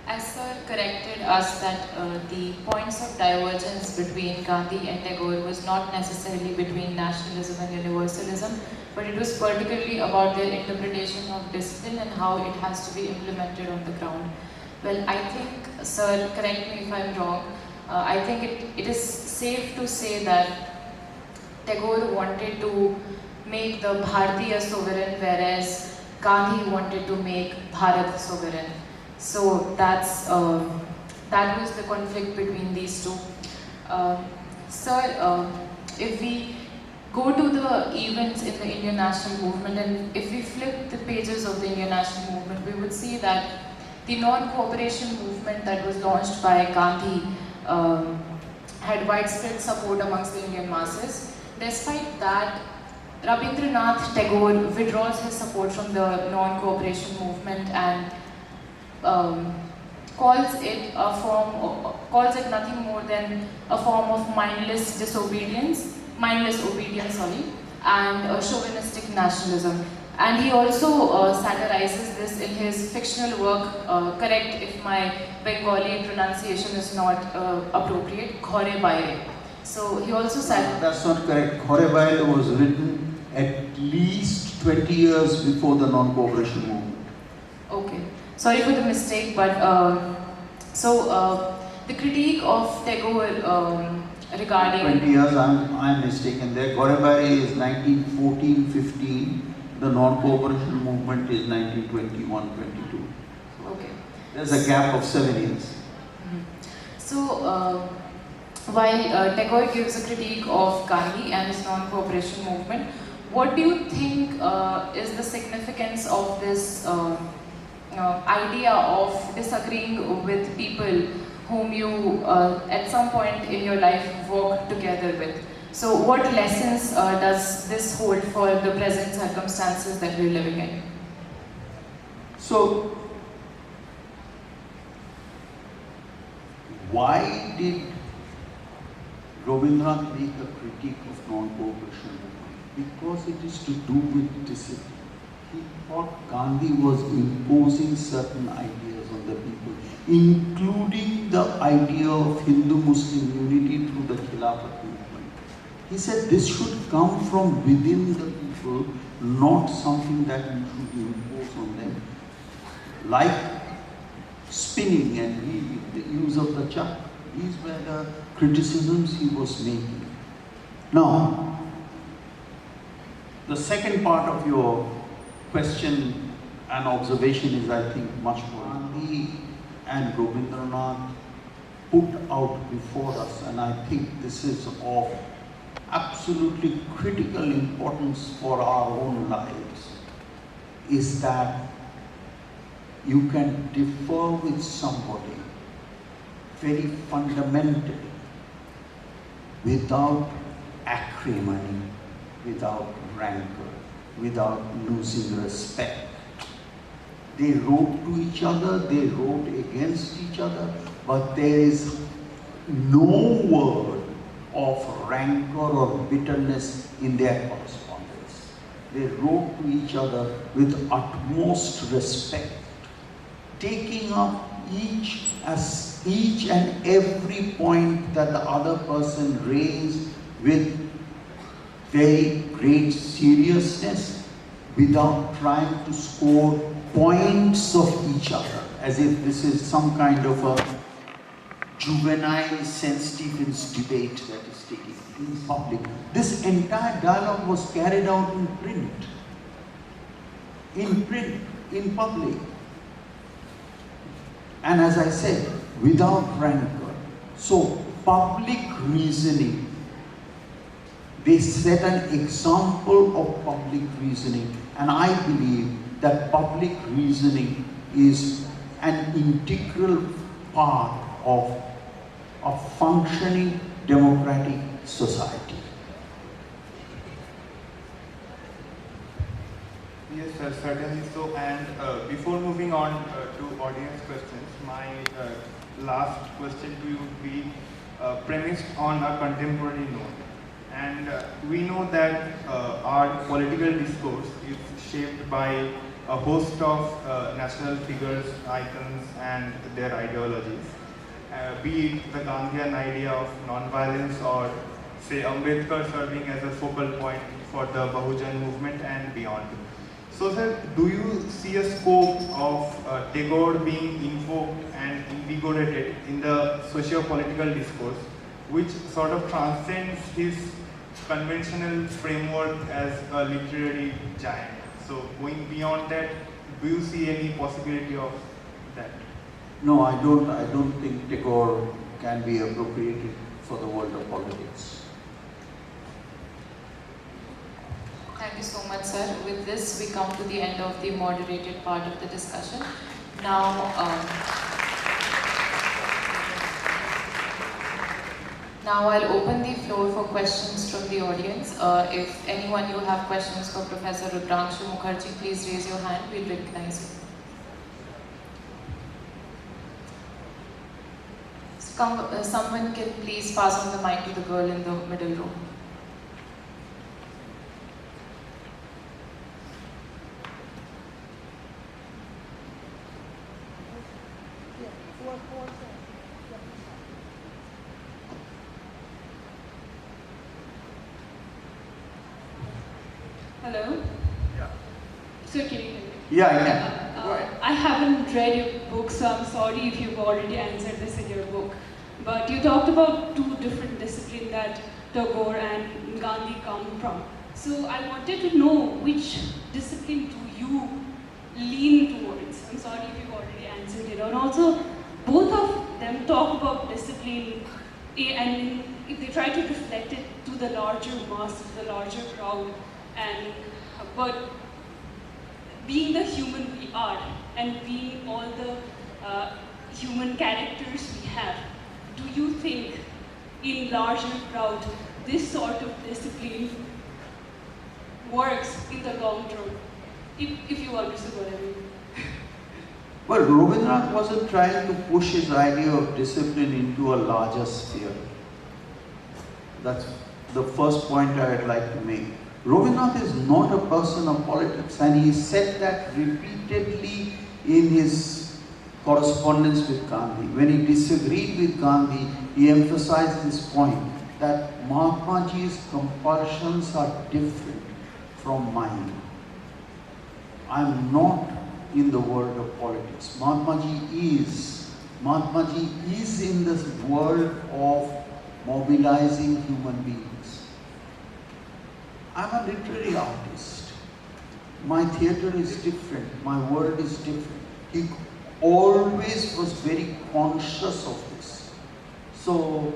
B: As Sir corrected us that the points of divergence between Gandhi and Tagore was not necessarily between nationalism and universalism, but it was particularly about their interpretation of discipline and how it has to be implemented on the ground. Well, I think, Sir, correct me if I'm wrong, I think it is safe to say that Tagore wanted to make the Bharatiya sovereign, whereas Gandhi wanted to make Bharat sovereign. So that was the conflict between these two. Sir, if we go to the events in the Indian national movement, and if we flip the pages of the Indian national movement, we would see that the non-cooperation movement that was launched by Gandhi had widespread support amongst the Indian masses. Despite that, Rabindranath Tagore withdraws his support from the non-cooperation movement and calls it nothing more than a form of mindless obedience, and chauvinistic nationalism. And he also satirizes this in his fictional work, correct if my Bengali pronunciation is not appropriate, Ghore Baire. So he also
C: That's not correct. Ghore Baire was written at least 20 years before the non-cooperation movement.
B: Okay. Sorry for the mistake, but the critique of Tagore regarding
C: 20 years, I'm mistaken there. Ghore Baire is 1914-15. The non-cooperation movement is 1921-22.
B: Okay.
C: There's a gap of 7 years.
B: Mm-hmm. So, while Tagore gives a critique of Gandhi and his non-cooperation movement, what do you think is the significance of this idea of disagreeing with people whom you at some point in your life work together with? So what lessons does this hold for the present circumstances that we're living in?
C: So, why did Rabindranath make a critique of non-cooperation movement? Because it is to do with discipline. He thought Gandhi was imposing certain ideas on the people, including the idea of Hindu-Muslim unity through the Khilafat movement. He said this should come from within the people, not something that we should impose on them. Like spinning and weaving, the use of the chak, these were the criticisms he was making. Now, the second part of your question and observation is, I think, much more. Gandhi and Rabindranath put out before us, and I think this is of absolutely critical importance for our own lives, is that you can differ with somebody very fundamentally without acrimony, without rancor, without losing respect. They wrote to each other, they wrote against each other, but there is no word of rancor or bitterness in their correspondence. They wrote to each other with utmost respect, taking up each and every point that the other person raised with very great seriousness, without trying to score points of each other, as if this is some kind of a juvenile St. Stephen's debate that is taking in public. This entire dialogue was carried out in print, in public. And as I said, without rancor. So public reasoning, they set an example of public reasoning, and I believe that public reasoning is an integral part of a functioning democratic society.
D: Yes, sir, certainly so. And before moving on to audience questions, my last question to you would be premised on a contemporary note. And we know that our political discourse is shaped by a host of national figures, icons, and their ideologies. Be it the Gandhian idea of non-violence, or say Ambedkar serving as a focal point for the Bahujan movement and beyond. So sir, do you see a scope of Tagore being invoked and invigorated in the socio-political discourse, which sort of transcends his conventional framework as a literary giant? So going beyond that, do you see any possibility of that?
C: No, I don't think Tagore can be appropriated for the world of politics.
B: Thank you so much, sir. With this, we come to the end of the moderated part of the discussion. Now I'll open the floor for questions from the audience. If anyone you have questions for Professor Rudrangshu Mukherjee, please raise your hand. We'll recognize you. Someone can please pass on the mic to the girl in the middle row.
E: Hello?
D: Yeah.
E: So can you hear me?
C: Yeah, I can.
D: Go ahead.
E: I haven't read your book, so I'm sorry if you've already answered this in your book. But you talked about two different disciplines that Tagore and Gandhi come from. So I wanted to know which discipline do you lean towards? I'm sorry if you've already answered it. And also, both of them talk about discipline, and they try to reflect it to the larger mass, to the larger crowd. But being the human we are, and being all the human characters we have, do you think in larger crowd this sort of discipline works in the long term? If you understand what I mean.
C: Well, Rabindranath wasn't trying to push his idea of discipline into a larger sphere. That's the first point I'd like to make. Rabindranath is not a person of politics, and he said that repeatedly in his correspondence with Gandhi. When he disagreed with Gandhi, he emphasized this point, that Mahatmaji's compulsions are different from mine. I'm not in the world of politics. Mahatmaji is in this world of mobilizing human beings. I'm a literary artist. My theater is different. My world is different. He always was very conscious of this. So,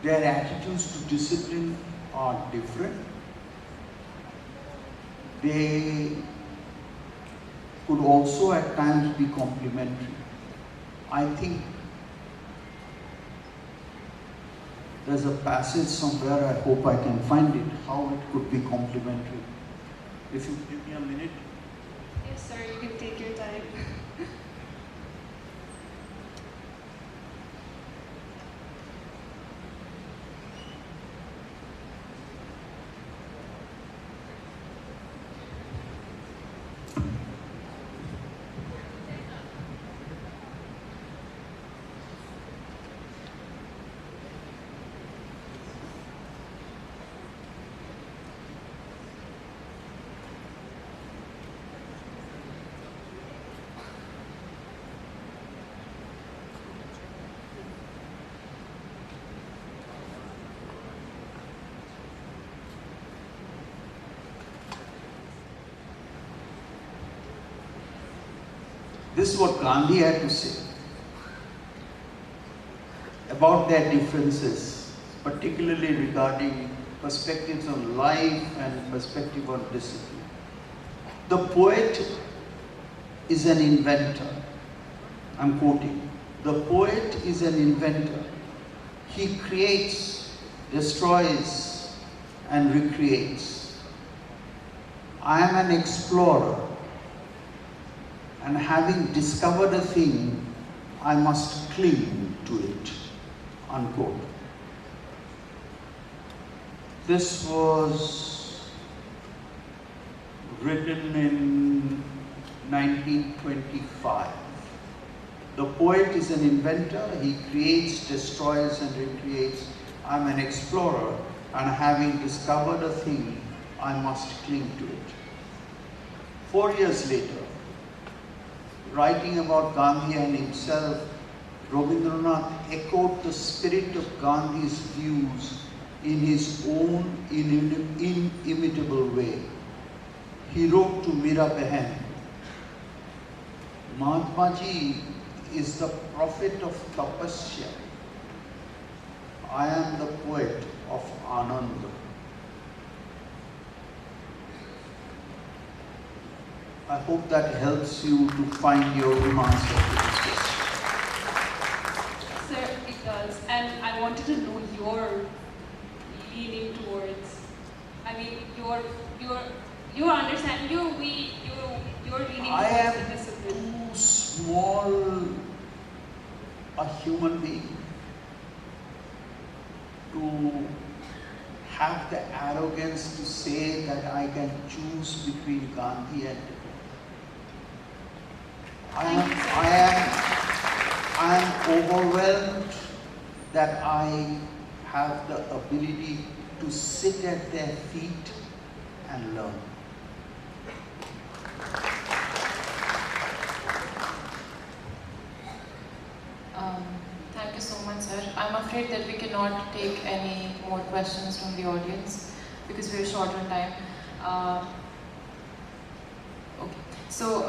C: their attitudes to discipline are different. They could also at times be complementary. I think there's a passage somewhere, I hope I can find it, how it could be complementary. If you give me a minute.
E: Yes, sir, you can take your time.
C: This is what Gandhi had to say about their differences, particularly regarding perspectives on life and perspective on discipline. The poet is an inventor. I'm quoting. The poet is an inventor. He creates, destroys, and recreates. I am an explorer. And having discovered a thing, I must cling to it, unquote. This was written in 1925. The poet is an inventor, he creates, destroys and recreates. I'm an explorer, and having discovered a thing, I must cling to it. 4 years later, writing about Gandhi and himself, Rabindranath echoed the spirit of Gandhi's views in his own inimitable way. He wrote to Mira Behan, Mahatma Ji is the prophet of tapasya. I am the poet of Ananda. I hope that helps you to find your own answer to this question.
E: Sir, it does. And I wanted to know your leaning towards, I mean, your understanding, your leaning
C: I
E: towards
C: am
E: the discipline.
C: too small a human being to have the arrogance to say that I can choose between Gandhi and Tagore. I am overwhelmed that I have the ability to sit at their feet and learn.
B: Thank you so much, sir. I'm afraid that we cannot take any more questions from the audience because we are short on time. Okay. So,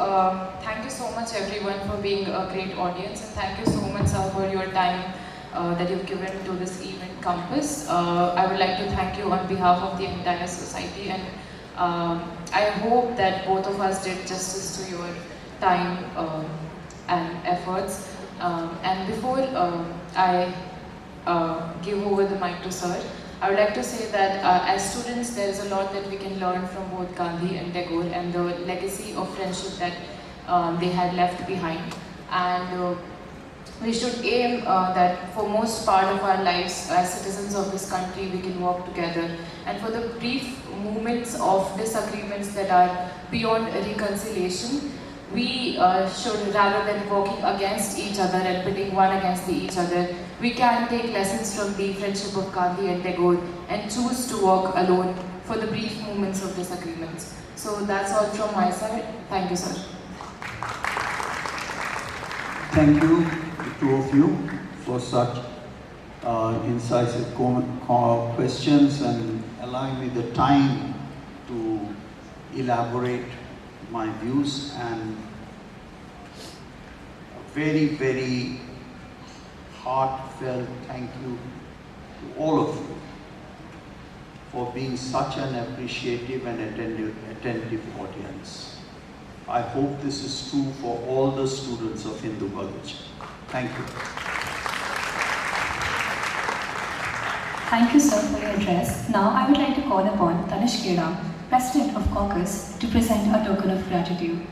B: thank you so much everyone for being a great audience, and thank you so much, sir, for your time that you've given to this event, Compass. I would like to thank you on behalf of the entire society, and I hope that both of us did justice to your time and efforts. And before I give over the mic to sir, I would like to say that as students, there is a lot that we can learn from both Gandhi and Tagore and the legacy of friendship that they had left behind. And we should aim that for most part of our lives as citizens of this country, we can work together. And for the brief moments of disagreements that are beyond reconciliation, we should, rather than working against each other and pitting one against each other, we can take lessons from the friendship of Gandhi and Tagore and choose to work alone for the brief moments of disagreements. So that's all from my side. Thank you, sir.
C: Thank you, the two of you, for such incisive questions and allowing me the time to elaborate my views, and a very, very heartfelt thank you to all of you for being such an appreciative and attentive audience. I hope this is true for all the students of Hindu College. Thank you.
A: Thank you, sir, for your address. Now I would like to call upon Tanish Kera, President of Caucus, to present a token of gratitude.